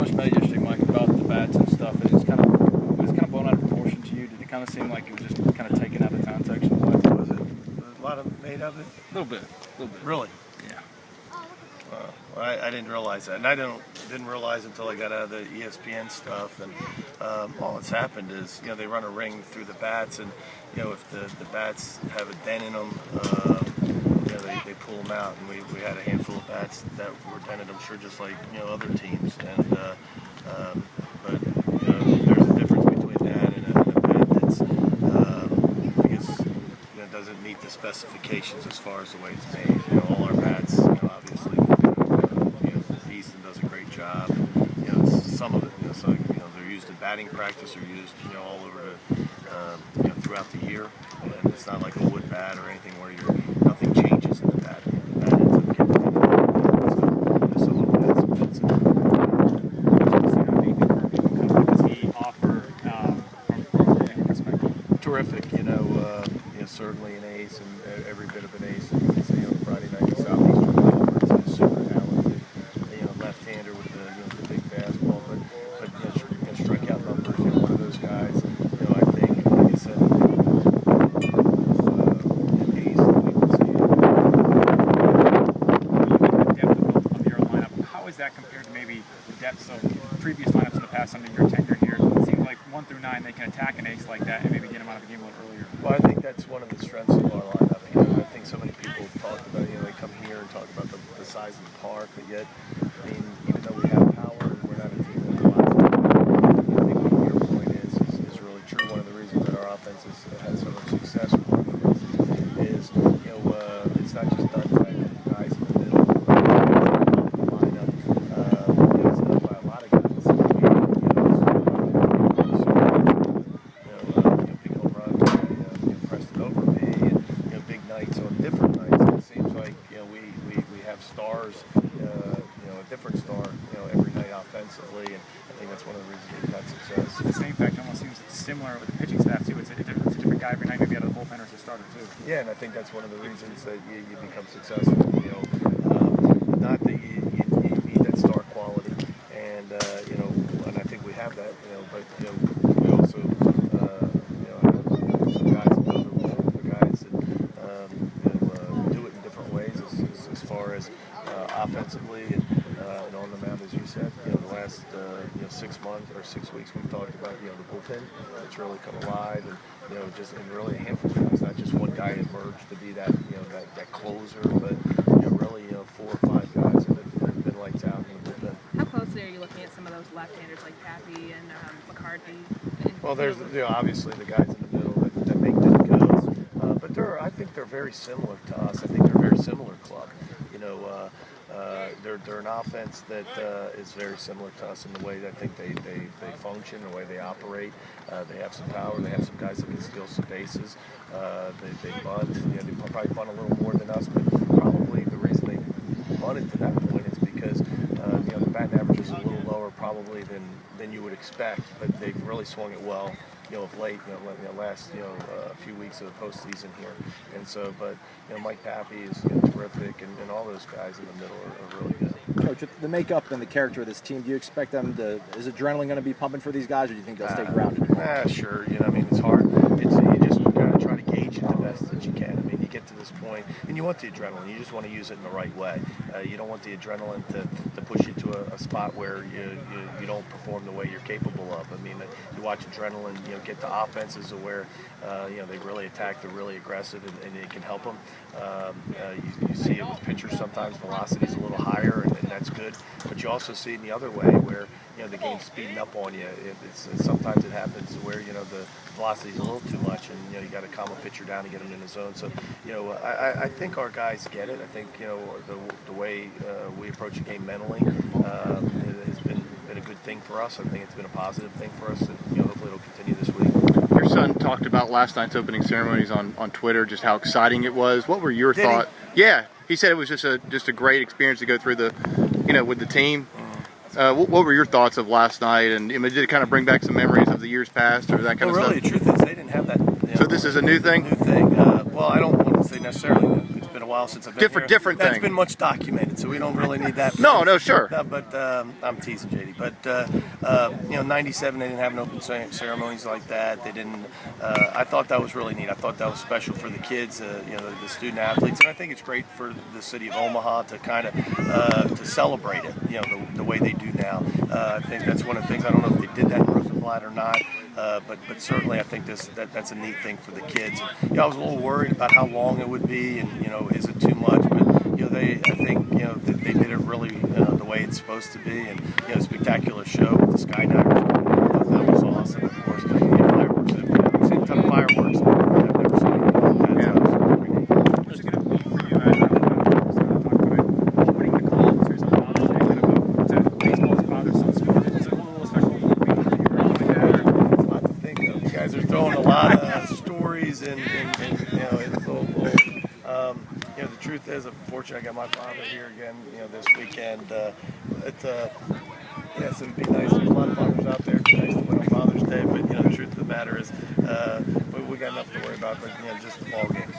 much about it yesterday, Mike, about the bats and stuff. It was kind of blown out of proportion to you. Did it kind of seem like it was just kind of taken out of context? Was it a lot of made of it? A little bit. Really? Yeah. Well, I didn't realize that, and I didn't realize until I got out of the ESPN stuff. And all that's happened is, they run a ring through the bats, and if the bats have a dent in them, they pull them out. And we had a handful of bats that were dented, I'm sure, just like other teams. And but there's a difference between that and a bat that's I guess doesn't meet the specifications as far as the way it's made. All our bats, obviously. Easton does a great job. Some of it, so they're used in batting practice, or used, all over throughout the year. And it's not like a wood bat or anything where nothing changes in the bat. The bat ends up getting some of the bats. Does he offer from a perspective? Terrific, certainly an ace, and every bit of an ace. And Friday night in Southeastern Conference, he's super talented. Left-hander with the big fastball, but strikeout numbers. One of those guys. I think, like I said, an ace. The depth of your lineup. How is that compared to maybe the depths of previous lineups in the past under your tenure here? It seems like 1 through 9 they can attack an ace like that and maybe get him out of the game a little earlier. Well, I think that's one of the strengths of our lineup. I think so many people talk about, they come here and talk about the size of the park, but yet, even though we have power, we're not a team that has lots of power. I think what your point is really true. One of the reasons that our offense has had so much success, one of the reasons is, it's not just done by guys in the middle. The lineup, it's done by a lot of guys. Big home run, Preston over me, and big nights on different nights. And it seems like we have stars, a different star, every night offensively, and I think that's one of the reasons we've had success. The same fact almost seems similar with the pitching staff too. It's a different guy every night, maybe out of the bullpen or as a starter too. Yeah, and I think that's one of the reasons that you become successful. Not that you need that star quality, and and I think we have that. But we also have some guys that know the role, the guys that do it in different ways as far as offensively and on the mound, as you said. The last 6 months or 6 weeks we've talked about the bullpen. It's really come alive, and and really a handful of guys, not just one guy emerged to be that that closer, but really 4 or 5 guys that have been lights out in the bullpen. How closely are you looking at some of those left-handers like Pappy and McCarthy? Well, there's obviously the guys in the middle that make them go, but I think they're very similar to us. I think they're a very similar club. They're an offense that is very similar to us in the way that I think they function, the way they operate. They have some power. They have some guys that can steal some bases. They bunt. They probably bunt a little more than us, but probably the reason they bunted to that point is because the batting average is a little lower probably than you would expect, but they've really swung it well. Of late, last few weeks of the postseason here, and so, but Mike Pappy is terrific, and all those guys in the middle are really good. Coach, the makeup and the character of this team, do you expect them to? Is adrenaline going to be pumping for these guys, or do you think they'll stay grounded? Sure. It's hard. You just gotta try to gauge it the best that you can. You get to this point, and you want the adrenaline. You just want to use it in the right way. You don't want the adrenaline to push you to a spot where you don't perform the way you're capable of. You watch adrenaline, get to offenses where they really attack, they're really aggressive, and it can help them. You see it with pitchers sometimes, velocity is a little higher, and that's good. But you also see it in the other way where the game's speeding up on you. Sometimes it happens where the velocity is a little too much, and you got to calm a pitcher down to get him in the zone. So I think our guys get it. I think the way we approach the game mentally has been a good thing for us. I think it's been a positive thing for us, and hopefully it'll continue this week. Your son talked about last night's opening ceremonies on Twitter, just how exciting it was. What were your thoughts? Yeah, he said it was just a great experience to go through with the team. What were your thoughts of last night? And did it kind of bring back some memories of the years past or that kind of stuff? Really, the truth is they didn't have that. So this is a new thing? New thing. Well, I don't want to say necessarily that it's been a while since I've been Different- here. different That's thing. been much documented, so we don't really need that. No, sure. But I'm teasing JD. But you know, '97 they didn't have an open ceremonies like that. They didn't. I thought that was really neat. I thought that was special for the kids, you know, the student athletes, and I think it's great for the city of Omaha to kind of to celebrate it. You know, the way they do now. I think that's one of the things. I don't know if they did that in Rosenblatt or not, but certainly I think that's a neat thing for the kids. And, you know, I was a little worried about how long it would be, and you know, is it too much? But you know, I think you know they did it really the way it's supposed to be, and you know, spectacular show with the skydivers. That was awesome. Of course, you know, fireworks. I've seen a ton of fireworks, but I've never seen anything like that. Yeah. So it was pretty neat. What's it going to be for you? I don't know, talk about winning the call series on Father's Day. Kind of to baseball's father-son sport. Is it a little special for you like that? It's a lot to think of. You guys are throwing a lot of stories and you know, it's a little you know, the truth is, unfortunately, I got my father here again, you know, this weekend. Yes, it'd be nice. There's a lot of fathers out there. It'd be nice to win on Father's Day, but you know, the truth of the matter is, we got enough to worry about. But you know, just the ball game.